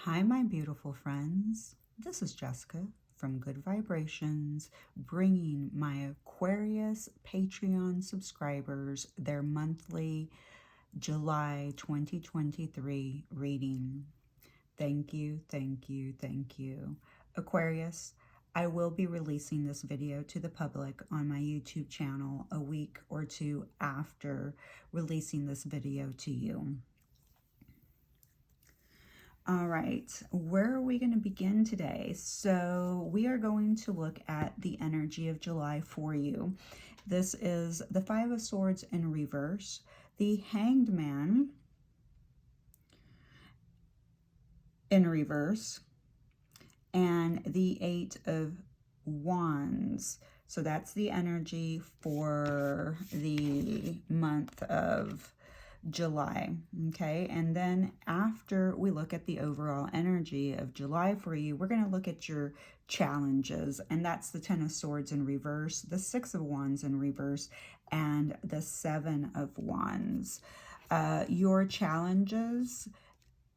Hi, my beautiful friends. This is Jessica from Good Vibrations, bringing my Aquarius Patreon subscribers their monthly July 2023 reading. Thank you, thank you, thank you. Aquarius, I will be releasing this video to the public on my YouTube channel a week or two after releasing this video to you. All right, where are we going to begin today? So we are going to look at the energy of July for you. This is the Five of Swords in reverse, the Hanged Man in reverse, and the Eight of Wands. So that's the energy for the month of July, okay? And then after we look at the overall energy of July for you, we're going to look at your challenges, and that's the Ten of Swords in reverse, the Six of Wands in reverse, and the Seven of Wands. Your challenges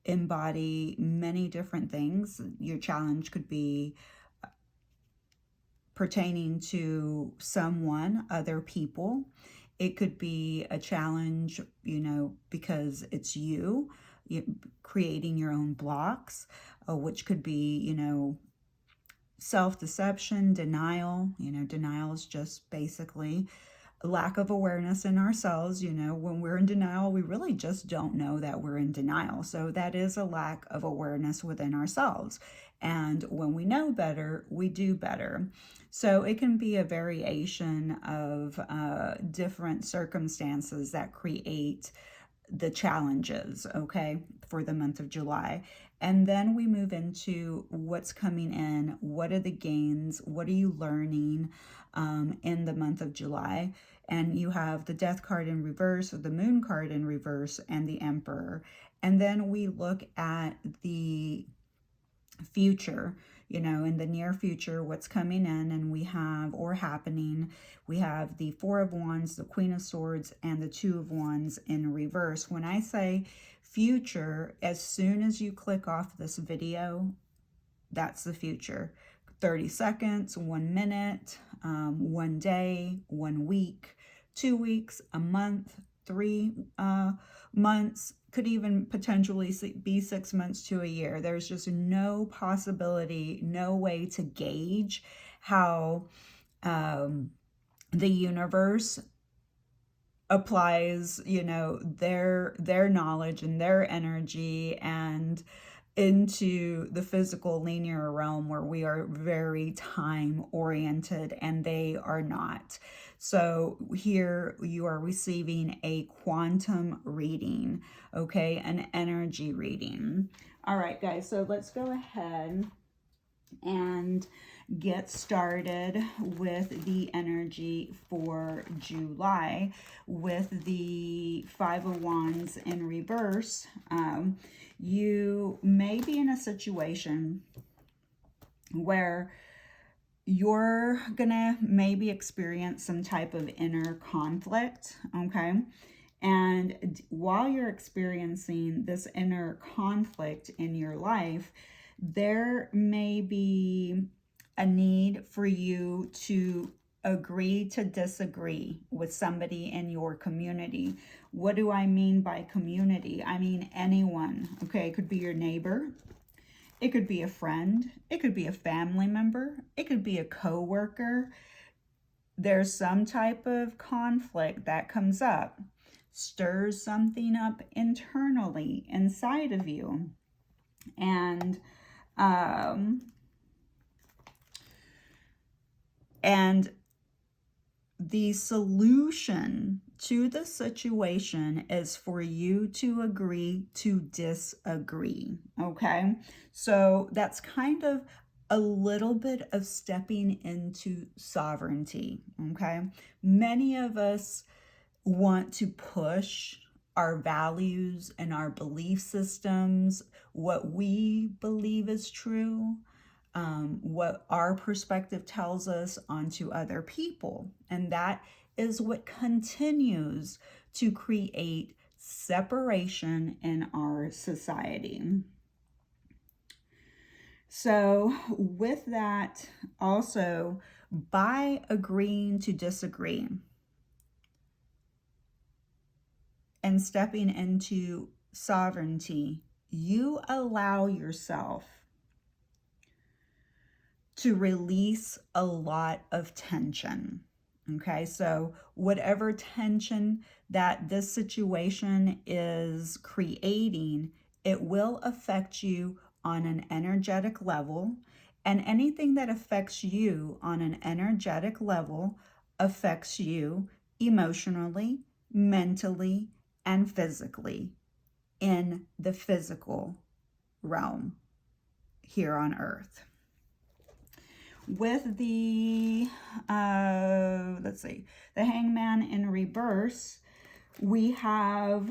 embody many different things. Your challenge could be pertaining to someone, other people. It could be a challenge, because it's you creating your own blocks, which could be, self-deception, denial. Denial is just basically lack of awareness in ourselves. When we're in denial, we really just don't know that we're in denial. So that is a lack of awareness within ourselves. And when we know better, we do better. So it can be a variation of different circumstances that create the challenges, okay, for the month of July. And then we move into what's coming in. What are the gains? What are you learning in the month of July? And you have the Death card in reverse, the Moon card in reverse, and the Emperor. And then we look at the future, in the near future, what's coming in, and we have, or happening, we have the Four of Wands, the Queen of Swords, and the Two of Wands in reverse. When I say future, as soon as you click off this video, that's the future. 30 seconds, 1 minute, 1 day, 1 week, 2 weeks, a month, 3 months, could even potentially be 6 months to a year. There's just no possibility, no way to gauge how the universe applies, their knowledge and their energy and into the physical linear realm, where we are very time oriented and they are not. So here you are receiving a quantum reading, okay, an energy reading. All right, guys, so let's go ahead and get started with the energy for July with the Five of Wands in reverse. You may be in a situation where you're gonna maybe experience some type of inner conflict, okay? And while you're experiencing this inner conflict in your life, there may be a need for you to agree to disagree with somebody in your community. What do I mean by community? I mean anyone, okay? It could be your neighbor. It could be a friend. It could be a family member. It could be a coworker. There's some type of conflict that comes up, stirs something up internally inside of you. And the solution to the situation is for you to agree to disagree, okay? So that's kind of a little bit of stepping into sovereignty, okay? Many of us want to push our values and our belief systems, what we believe is true, what our perspective tells us, onto other people. And that is what continues to create separation in our society. So with that, also, by agreeing to disagree and stepping into sovereignty, you allow yourself to release a lot of tension. Okay, so whatever tension that this situation is creating, it will affect you on an energetic level. And anything that affects you on an energetic level affects you emotionally, mentally, and physically in the physical realm here on Earth. With the, let's see, the Hangman in reverse, we have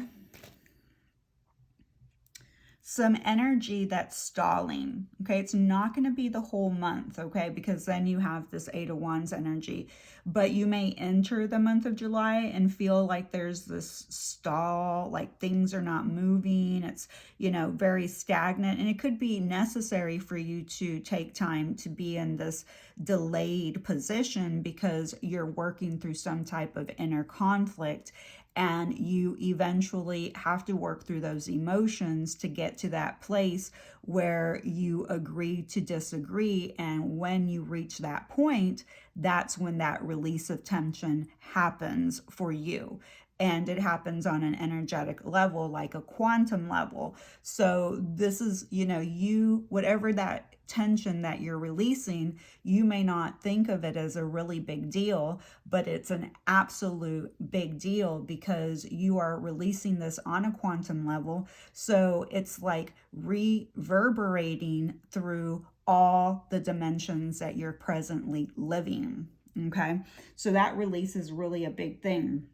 some energy that's stalling. Okay, it's not going to be the whole month, okay, because then you have this Eight of Wands energy. But you may enter the month of July and feel like there's this stall, like things are not moving. It's, you know, very stagnant. And it could be necessary for you to take time to be in this delayed position because you're working through some type of inner conflict. And you eventually have to work through those emotions to get to that place where you agree to disagree. And when you reach that point, that's when that release of tension happens for you. And it happens on an energetic level, like a quantum level. So this is, you know, you, whatever that tension that you're releasing, you may not think of it as a really big deal, but it's an absolute big deal because you are releasing this on a quantum level. So it's like reverberating through all the dimensions that you're presently living. Okay, so that release is really a big thing.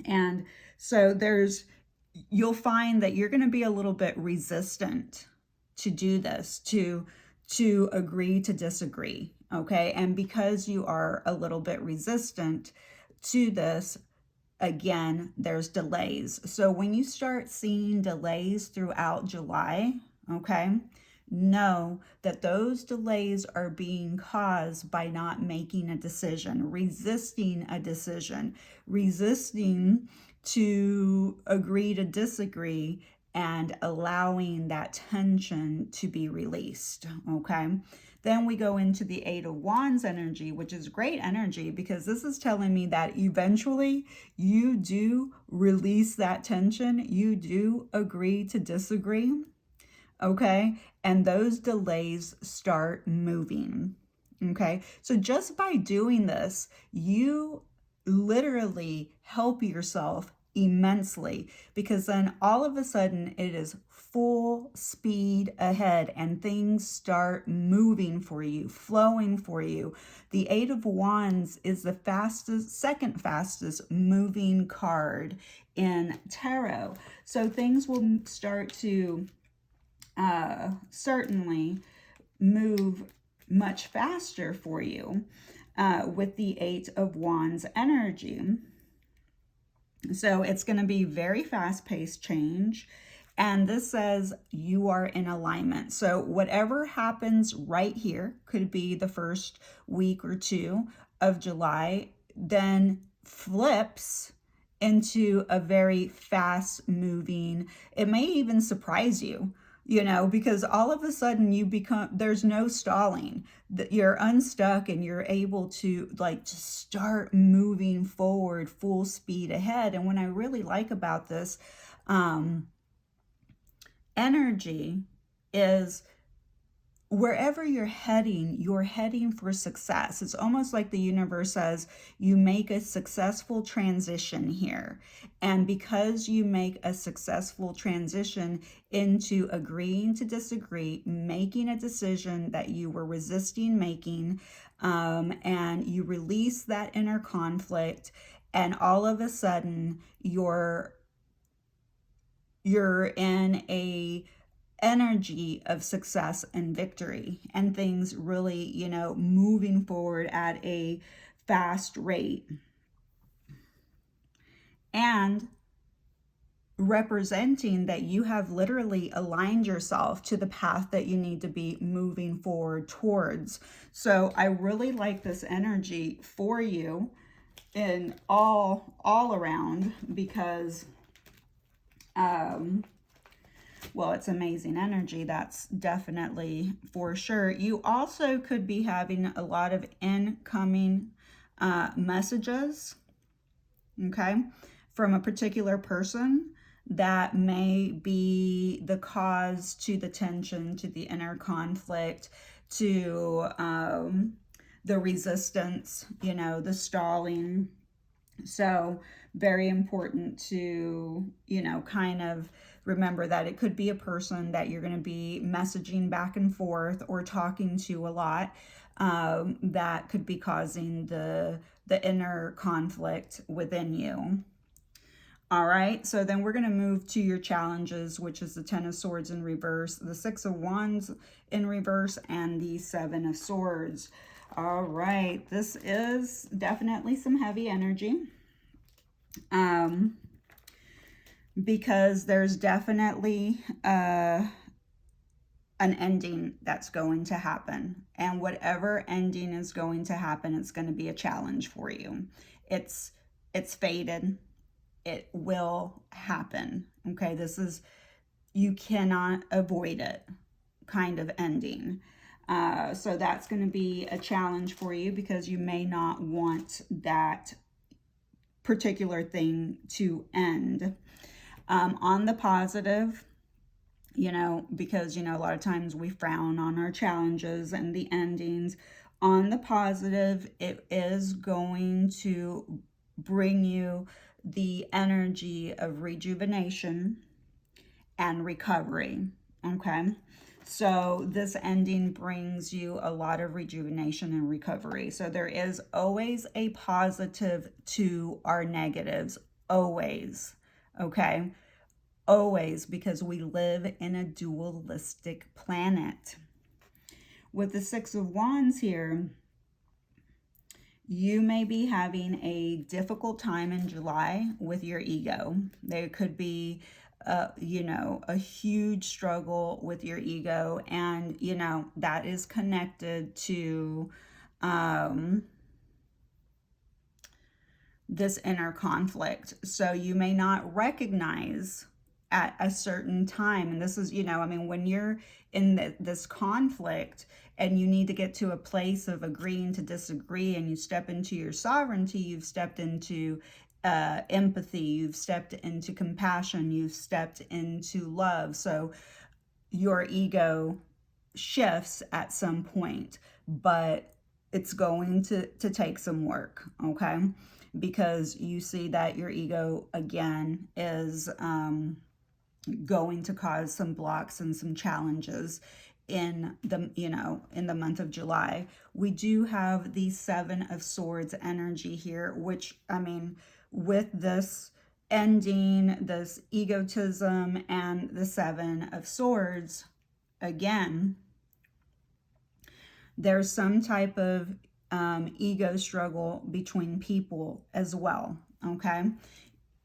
And so you'll find that you're going to be a little bit resistant to do this, to agree to disagree. Okay, and because you are a little bit resistant to this, again, there's delays. So when you start seeing delays throughout July, okay, know that those delays are being caused by not making a decision, resisting a decision, resisting to agree to disagree, and allowing that tension to be released, okay? Then we go into the Eight of Wands energy, which is great energy because this is telling me that eventually you do release that tension. You do agree to disagree, okay? And those delays start moving, okay? So just by doing this, you literally help yourself immensely because then all of a sudden it is full speed ahead and things start moving for you, flowing for you. The Eight of Wands is the second fastest moving card in tarot. So things will start to certainly move much faster for you with the Eight of Wands energy. So it's going to be very fast-paced change. And this says you are in alignment. So whatever happens right here, could be the first week or two of July, then flips into a very fast-moving, it may even surprise you, you know, because all of a sudden there's no stalling, that you're unstuck and you're able to like just start moving forward full speed ahead. And what I really like about this energy is wherever you're heading for success. It's almost like the universe says you make a successful transition here. And because you make a successful transition into agreeing to disagree, making a decision that you were resisting making, and you release that inner conflict, and all of a sudden you're in a energy of success and victory and things really, you know, moving forward at a fast rate. And representing that you have literally aligned yourself to the path that you need to be moving forward towards. So I really like this energy for you in all around, because well, it's amazing energy, that's definitely for sure. You also could be having a lot of incoming messages, okay, from a particular person that may be the cause to the tension, to the inner conflict, to the resistance, you know, the stalling. So very important to, you know, kind of remember that it could be a person that you're going to be messaging back and forth or talking to a lot, that could be causing the inner conflict within you. All right, so then we're going to move to your challenges, which is the Ten of Swords in reverse, the Six of Wands in reverse, and the Seven of Swords. All right, this is definitely some heavy energy, because there's definitely an ending that's going to happen. And whatever ending is going to happen, it's going to be a challenge for you. It's fated. It will happen. Okay, this is, you cannot avoid it kind of ending. So that's going to be a challenge for you, because you may not want that particular thing to end. On the positive, you know, because, you know, a lot of times we frown on our challenges and the endings. On the positive, it is going to bring you the energy of rejuvenation and recovery, okay? So this ending brings you a lot of rejuvenation and recovery. So there is always a positive to our negatives, always, okay? Always, because we live in a dualistic planet. With the Six of Wands here, you may be having a difficult time in July with your ego. There could be, you know, a huge struggle with your ego, and, you know, that is connected to this inner conflict. So you may not recognize at a certain time, and this is, you know, I mean, when you're in this conflict and you need to get to a place of agreeing to disagree, and you step into your sovereignty, you've stepped into empathy, you've stepped into compassion, you've stepped into love. So your ego shifts at some point, but it's going to take some work, okay? Because you see that your ego again is going to cause some blocks and some challenges in the, you know, in the month of July. We do have the Seven of Swords energy here, which, I mean, with this ending, this egotism, and the Seven of Swords, again, there's some type of ego struggle between people as well, okay?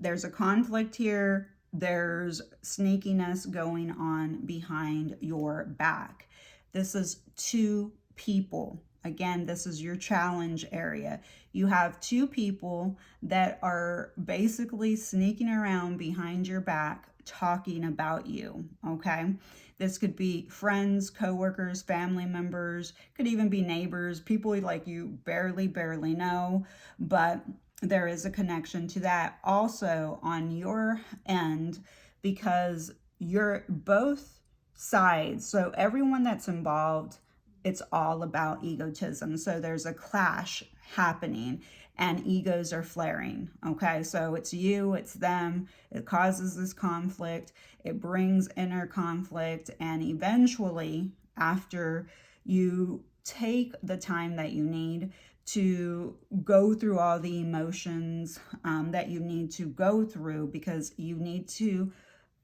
There's a conflict here. There's sneakiness going on behind your back. This is two people. Again, this is your challenge area. You have two people that are basically sneaking around behind your back talking about you, okay? This could be friends, coworkers, family members, could even be neighbors, people like you barely know, but there is a connection to that also on your end, because you're both sides. So everyone that's involved, it's all about egotism. So there's a clash happening and egos are flaring, okay? So it's you, it's them. It causes this conflict. It brings inner conflict, and eventually, after you take the time that you need to go through all the emotions that you need to go through, because you need to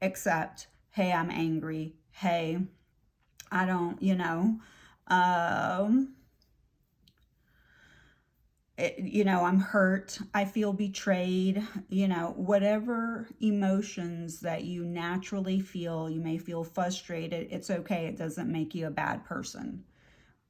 accept, hey, I'm angry. Hey, I don't, you know, I'm hurt, I feel betrayed, whatever emotions that you naturally feel. You may feel frustrated. It's okay. It doesn't make you a bad person.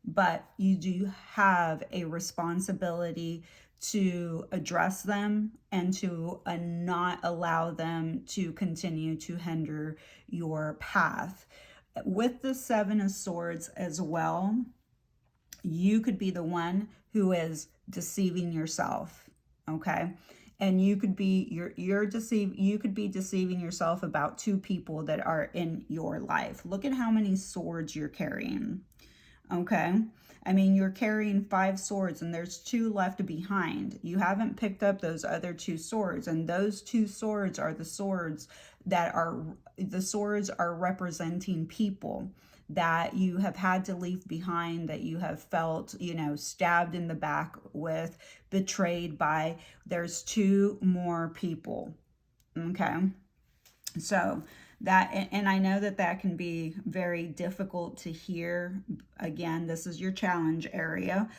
But you do have a responsibility to address them and to not allow them to continue to hinder your path. With the Seven of Swords as well, you could be the one who is deceiving yourself, okay? And you could be you could be deceiving yourself about two people that are in your life. Look at how many swords you're carrying. Okay. I mean, you're carrying 5 swords and there's 2 left behind. You haven't picked up those other 2 swords, and those 2 swords are the swords are representing people that you have had to leave behind, that you have felt, stabbed in the back with, betrayed by. There's 2 more people. Okay. So that, and I know that can be very difficult to hear. Again, this is your challenge area.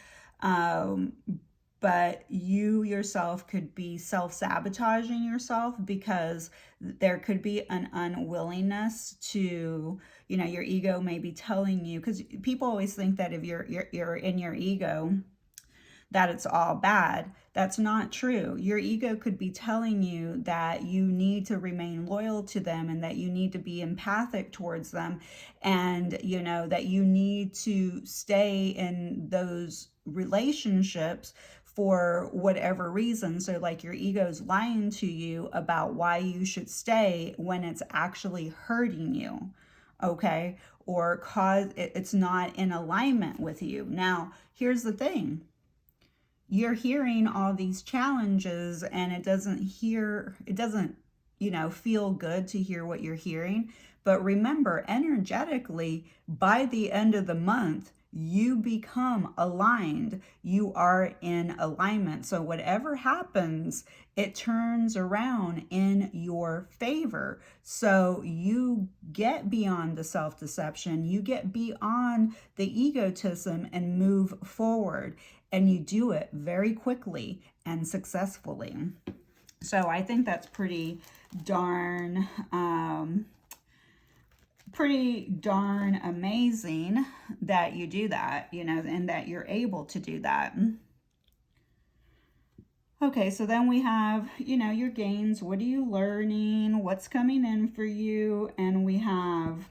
But you yourself could be self-sabotaging yourself, because there could be an unwillingness to, your ego may be telling you, because people always think that if you're in your ego, that it's all bad. That's not true. Your ego could be telling you that you need to remain loyal to them, and that you need to be empathic towards them, and that you need to stay in those relationships for whatever reason. So like your ego's lying to you about why you should stay when it's actually hurting you. Okay? Or it's not in alignment with you. Now, here's the thing. You're hearing all these challenges, and it doesn't feel good to hear what you're hearing. But remember, energetically, by the end of the month, you become aligned. You are in alignment. So whatever happens, it turns around in your favor. So you get beyond the self-deception, you get beyond the egotism and move forward. And you do it very quickly and successfully. So I think that's pretty darn amazing that you do that, and that you're able to do that. Okay, so then we have, your gains. What are you learning? What's coming in for you? And we have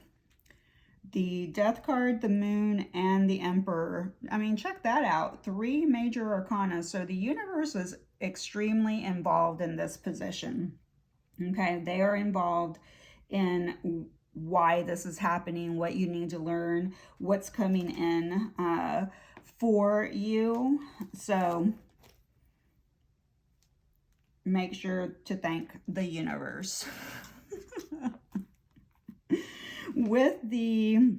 the Death card, the Moon, and the Emperor. I mean, check that out. 3 major arcana. So the universe is extremely involved in this position. Okay, they are involved in why this is happening, what you need to learn, what's coming in for you. So make sure to thank the universe. With the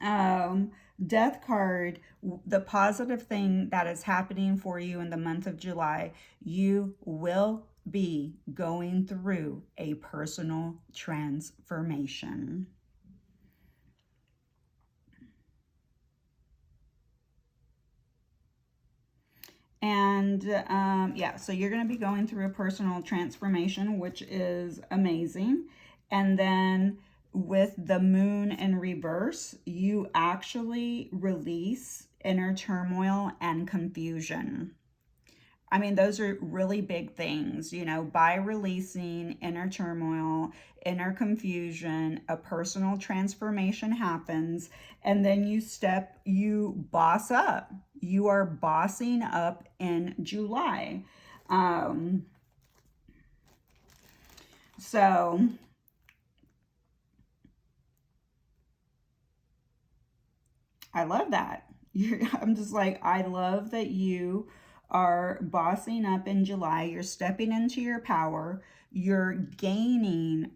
Death card, the positive thing that is happening for you in the month of July, you will be going through a personal transformation. And yeah, so you're going to be going through a personal transformation, which is amazing. And then with the Moon in reverse, you actually release inner turmoil and confusion. I mean, those are really big things, by releasing inner turmoil, inner confusion, a personal transformation happens, and then you boss up. You are bossing up in July. So I love that. I'm just like, I love that you are bossing up in July. You're stepping into your power. You're gaining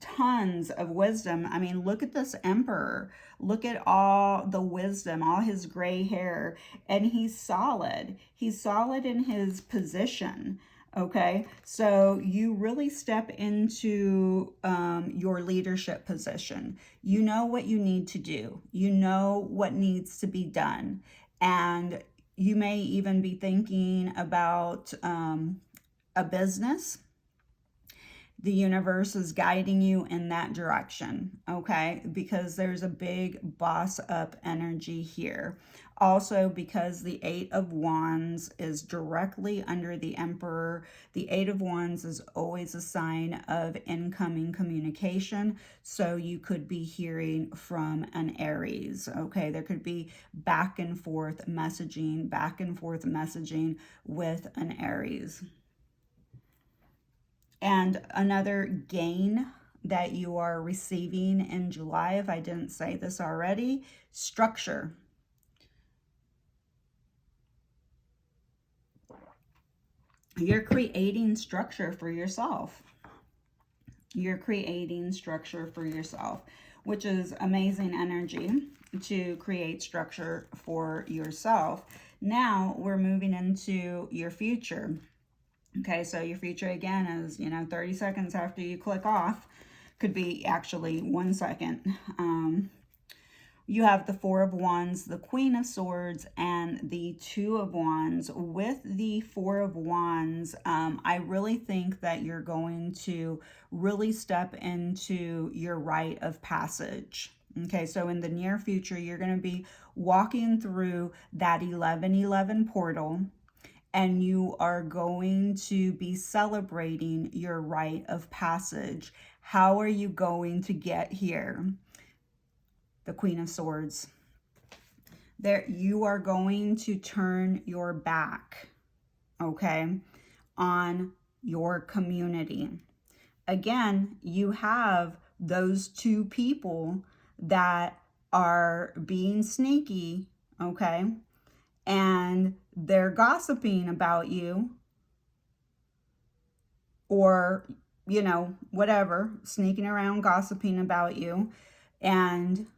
tons of wisdom. I mean, look at this Emperor. Look at all the wisdom, all his gray hair, and he's solid. He's solid in his position. Okay, so you really step into your leadership position. You know what you need to do. You know what needs to be done. And You may even be thinking about a business. The universe is guiding you in that direction, okay? Because there's a big boss up energy here. Also, because the Eight of Wands is directly under the Emperor, the Eight of Wands is always a sign of incoming communication. So you could be hearing from an Aries, okay? There could be back and forth messaging with an Aries. And another gain that you are receiving in July, if I didn't say this already, structure. You're creating structure for yourself. You're creating structure for yourself, which is amazing energy to create structure for yourself. Now we're moving into your future. Okay, so your future again is, 30 seconds after you click off. Could be actually 1 second. You have the Four of Wands, the Queen of Swords, and the Two of Wands. With the Four of Wands, I really think that you're going to really step into your rite of passage. Okay, so in the near future, you're going to be walking through that 1111 portal, and you are going to be celebrating your rite of passage. How are you going to get here? The Queen of Swords. There, you are going to turn your back, okay, on your community. Again, you have those two people that are being sneaky, okay, and they're gossiping about you, or, whatever, sneaking around gossiping about you, and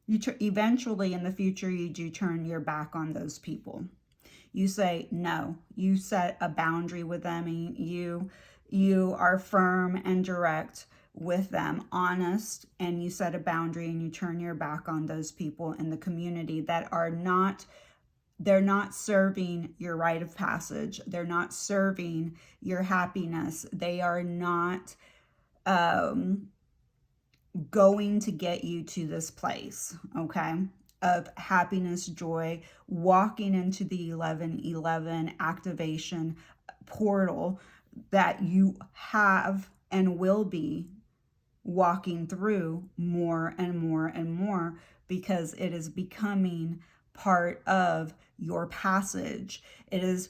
you eventually in the future, you do turn your back on those people. You say no. You set a boundary with them, and you are firm and direct with them, honest, and you set a boundary and you turn your back on those people in the community that are not, they're not serving your rite of passage. They're not serving your happiness. They are not going to get you to this place, okay, of happiness, joy, walking into the 1111 activation portal that you have and will be walking through more and more and more, because it is becoming part of your passage. This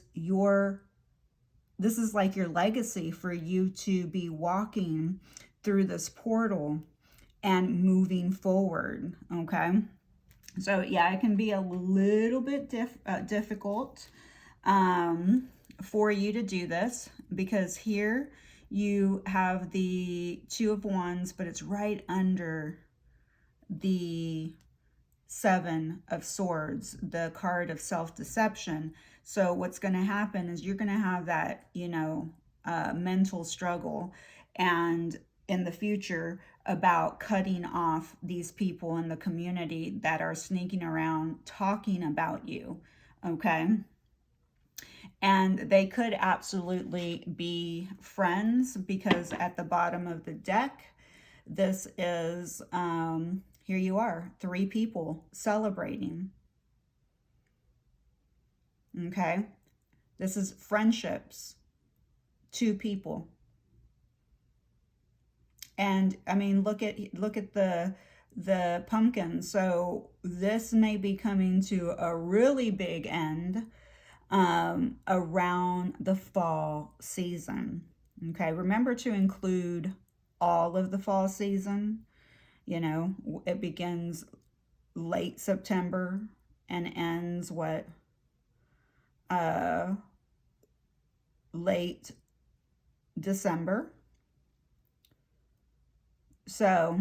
is like your legacy for you to be walking through this portal and moving forward, okay? So yeah, it can be a little bit difficult for you to do this, because here you have the Two of Wands, but it's right under the Seven of Swords, the card of self-deception. So what's going to happen is you're going to have that, mental struggle, and in the future, about cutting off these people in the community that are sneaking around talking about you, okay? And they could absolutely be friends, because at the bottom of the deck, this is, here you are, 3 people celebrating, okay? This is friendships, 2 people. And I mean, look at the pumpkin. So this may be coming to a really big end around the fall season. Okay, remember to include all of the fall season. It begins late September and ends late December. So,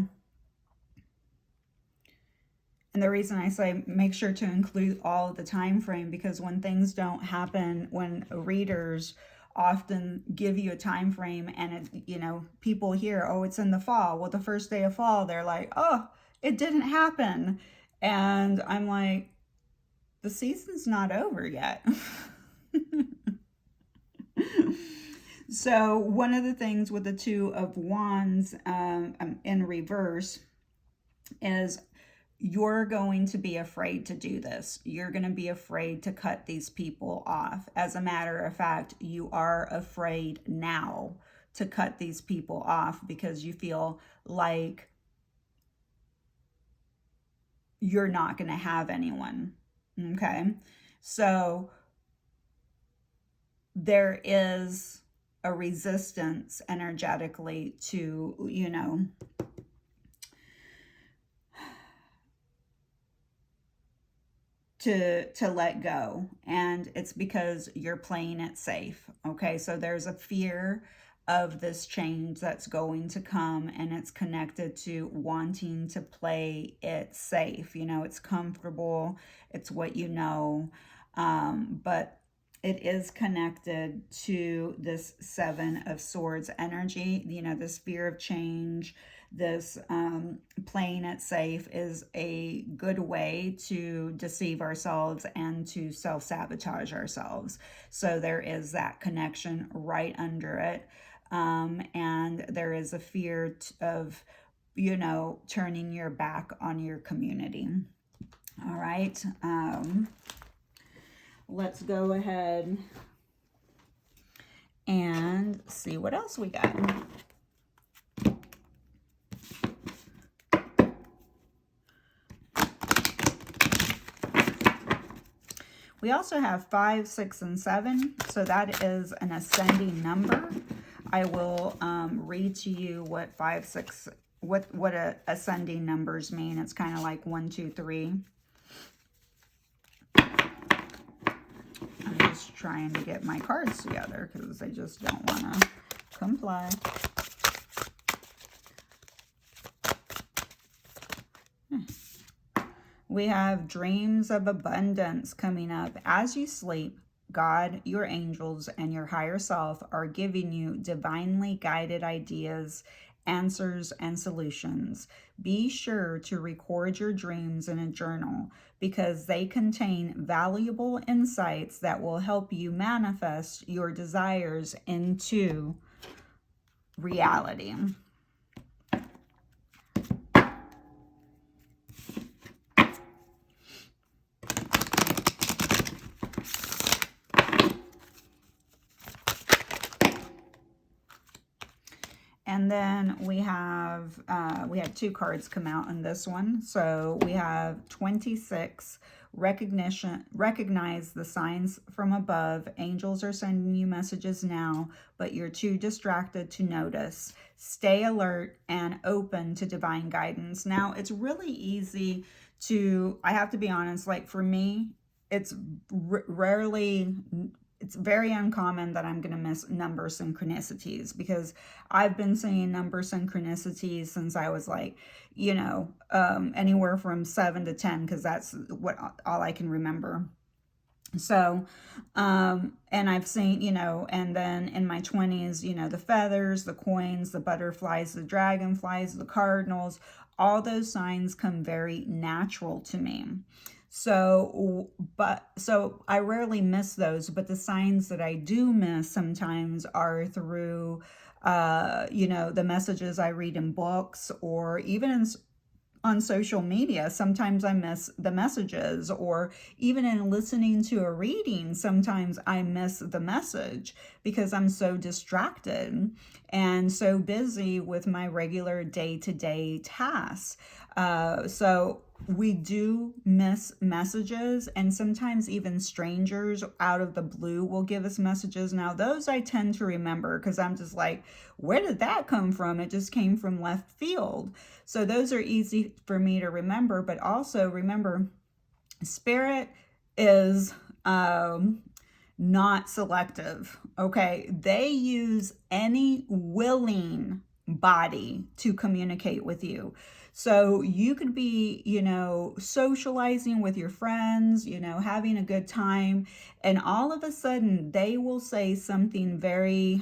and the reason I say make sure to include all of the time frame, because when things don't happen, when readers often give you a time frame and people hear, oh, it's in the fall. Well, the first day of fall, they're like, oh, it didn't happen. And I'm like, The season's not over yet. So one of the things with the Two of Wands in reverse is you're going to be afraid to do this. You're going to be afraid to cut these people off. As a matter of fact, you are afraid now to cut these people off because you feel like you're not going to have anyone. Okay. So there is a resistance energetically to, to let go, and it's because you're playing it safe. Okay, so there's a fear of this change that's going to come, and it's connected to wanting to play it safe. It's comfortable, it's what but it is connected to this Seven of Swords energy. This fear of change, this playing it safe is a good way to deceive ourselves and to self-sabotage ourselves. So there is that connection right under it. And there is a fear of, turning your back on your community. All right. Let's go ahead and see what else we got. We also have 5, 6, and 7. So that is an ascending number. I will read to you what 5, 6, what ascending numbers mean. It's kind of like 1, 2, 3. I'm just trying to get my cards together because I just don't want to comply. We have dreams of abundance coming up. As you sleep, God, your angels, and your higher self are giving you divinely guided ideas, answers, and solutions. Be sure to record your dreams in a journal because they contain valuable insights that will help you manifest your desires into reality. And then we have 2 cards come out in this one. So we have 26, recognize the signs from above. Angels are sending you messages now, but you're too distracted to notice. Stay alert and open to divine guidance. Now, it's really easy to, I have to be honest, like for me, it's it's very uncommon that I'm going to miss number synchronicities because I've been seeing number synchronicities since I was like, anywhere from 7 to 10, because that's all I can remember. So, and I've seen, and then in my 20s, the feathers, the coins, the butterflies, the dragonflies, the cardinals, all those signs come very natural to me. So I rarely miss those, but the signs that I do miss sometimes are through, the messages I read in books or even on social media. Sometimes I miss the messages, or even in listening to a reading, sometimes I miss the message because I'm so distracted and so busy with my regular day-to-day tasks. So we do miss messages, and sometimes even strangers out of the blue will give us messages. Now, those I tend to remember because I'm just like, where did that come from? It just came from left field. So those are easy for me to remember, but also remember, Spirit is not selective, okay? They use any willing body to communicate with you. So you could be, socializing with your friends, having a good time, and all of a sudden they will say something very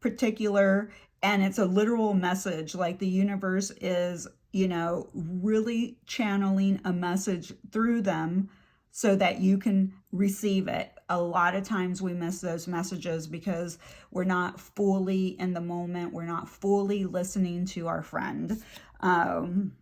particular, and it's a literal message, like the universe is, really channeling a message through them so that you can receive it. A lot of times we miss those messages because we're not fully in the moment. We're not fully listening to our friend. And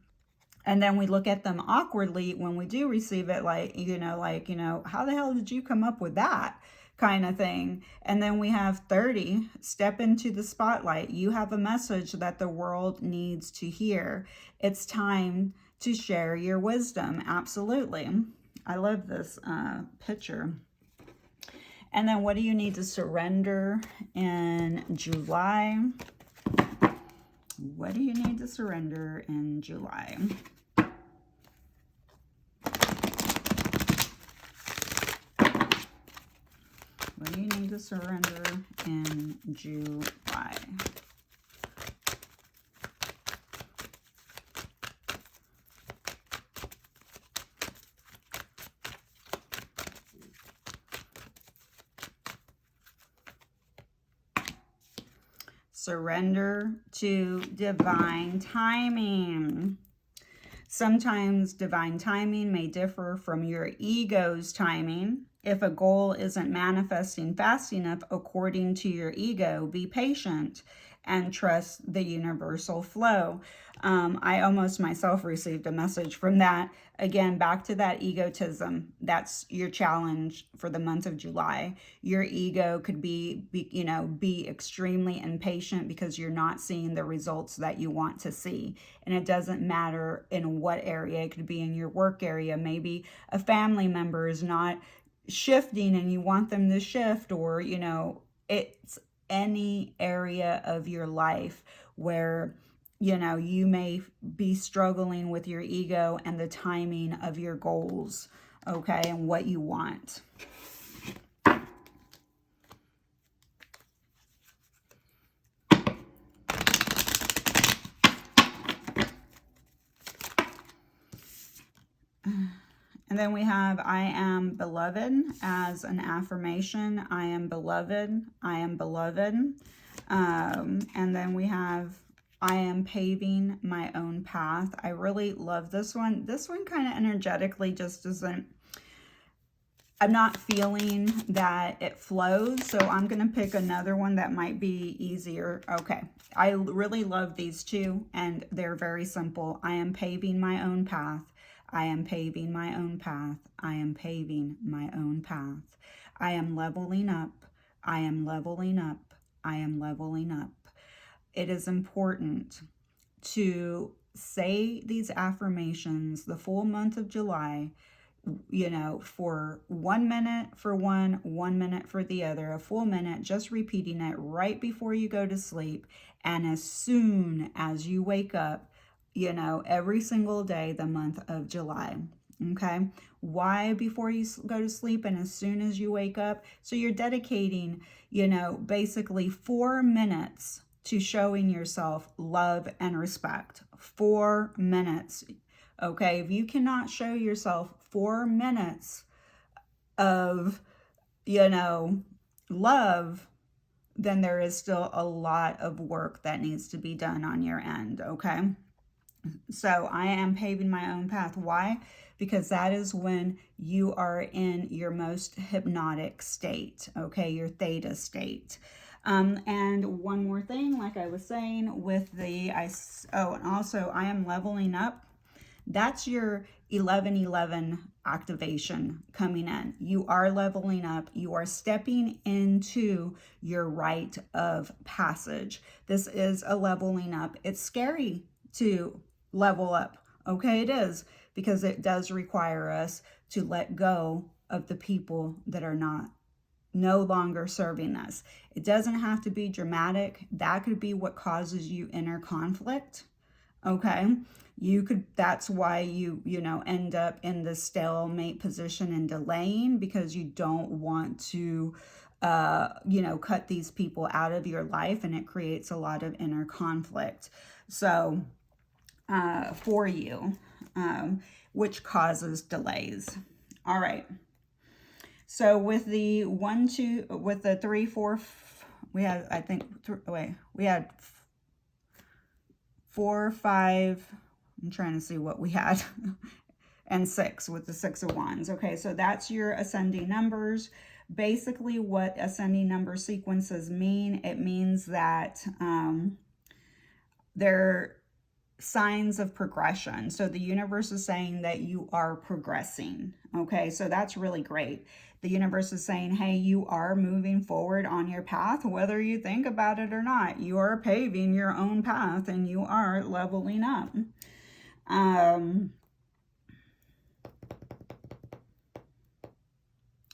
then we look at them awkwardly when we do receive it, like, how the hell did you come up with that kind of thing? And then we have 30, step into the spotlight. You have a message that the world needs to hear. It's time to share your wisdom. Absolutely. I love this picture. And then what do you need to surrender in July? What do you need to surrender in July? What do you need to surrender in July? Surrender to divine timing. Sometimes divine timing may differ from your ego's timing. If a goal isn't manifesting fast enough according to your ego, be patient and trust the universal flow. I almost myself received a message from that. Again, back to that egotism. That's your challenge for the month of July. Your ego could be extremely impatient because you're not seeing the results that you want to see. And it doesn't matter in what area. It could be in your work area. Maybe a family member is not shifting and you want them to shift, or it's any area of your life where you may be struggling with your ego and the timing of your goals, okay, and what you want. And then we have I am beloved as an affirmation. I am beloved. I am beloved. And then we have I am paving my own path. I really love this one. This one kind of energetically just doesn't, I'm not feeling that it flows. So I'm going to pick another one that might be easier. Okay. I really love these two and they're very simple. I am paving my own path. I am paving my own path. I am paving my own path. I am leveling up. I am leveling up. I am leveling up. It is important to say these affirmations the full month of July, for 1 minute for one, 1 minute for the other, a full minute, just repeating it right before you go to sleep. And as soon as you wake up, every single day, the month of July. Okay. Why before you go to sleep and as soon as you wake up? So you're dedicating, basically 4 minutes to showing yourself love and respect. 4 minutes. Okay. If you cannot show yourself 4 minutes of, love, then there is still a lot of work that needs to be done on your end. Okay. So I am paving my own path. Why? Because that is when you are in your most hypnotic state, okay, your theta state. And one more thing, like I was saying with and also I am leveling up. That's your 1111 activation coming in. You are leveling up. You are stepping into your rite of passage. This is a leveling up. It's scary to level up. Okay, it is, because it does require us to let go of the people that are no longer serving us. It doesn't have to be dramatic. That could be what causes you inner conflict. Okay, that's why you end up in the stalemate position and delaying, because you don't want to cut these people out of your life, and it creates a lot of inner conflict. So for you, which causes delays. All right. So with the 3, 4, we had, I think, we had 4, 5. I'm trying to see what we had. and 6 with the 6 of Wands. Okay, so that's your ascending numbers. Basically, what ascending number sequences mean, it means that they're signs of progression. So the universe is saying that you are progressing. Okay, so that's really great. The universe is saying, hey, you are moving forward on your path, whether you think about it or not. You are paving your own path and you are leveling up. And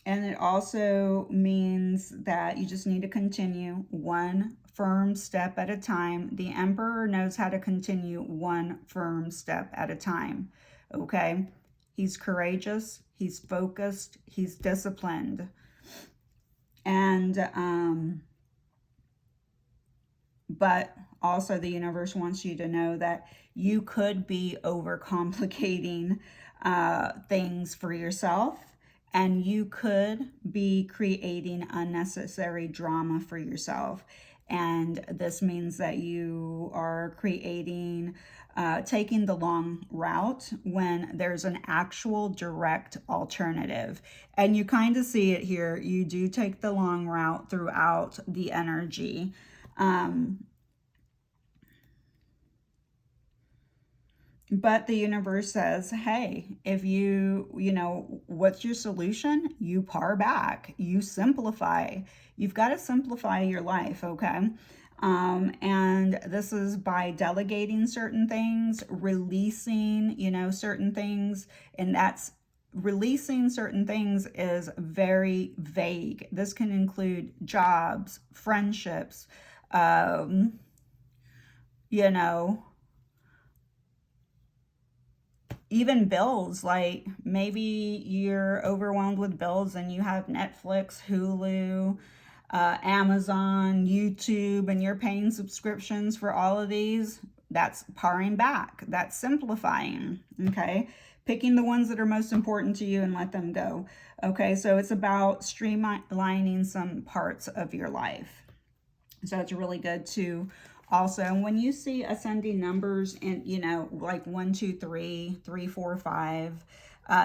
it also means that you just need to continue one firm step at a time. The Emperor knows how to continue one firm step at a time. Okay? He's courageous, he's focused, he's disciplined. And but also the universe wants you to know that you could be overcomplicating things for yourself, and you could be creating unnecessary drama for yourself. And this means that you are creating, taking the long route when there's an actual direct alternative. And you kind of see it here. You do take the long route throughout the energy. But the universe says, hey, if you know, what's your solution? You par back, you simplify. You've got to simplify your life, okay? And this is by delegating certain things, releasing, you know, certain things. And that's releasing certain things is very vague. This can include jobs, friendships, you know, even bills. Like maybe you're overwhelmed with bills and you have Netflix, Hulu, Amazon, YouTube, and you're paying subscriptions for all of these. That's paring back, that's simplifying. Okay, picking the ones that are most important to you and let them go. Okay, so it's about streamlining some parts of your life. So it's really good to also, when you see ascending numbers in, you know, like 1, 2, 3, 3, 4, 5,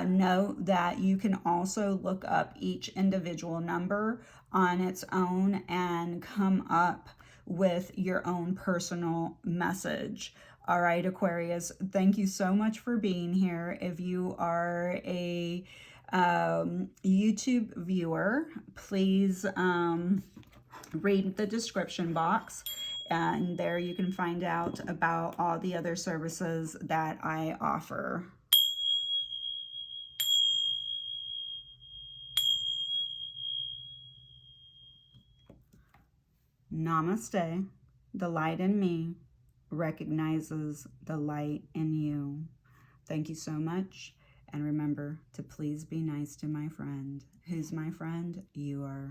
know that you can also look up each individual number on its own and come up with your own personal message. All right, Aquarius, thank you so much for being here. If you are a YouTube viewer, please read the description box, and there you can find out about all the other services that I offer. Namaste. The light in me recognizes the light in you. Thank you so much. And remember to please be nice to my friend. Who's my friend? You are.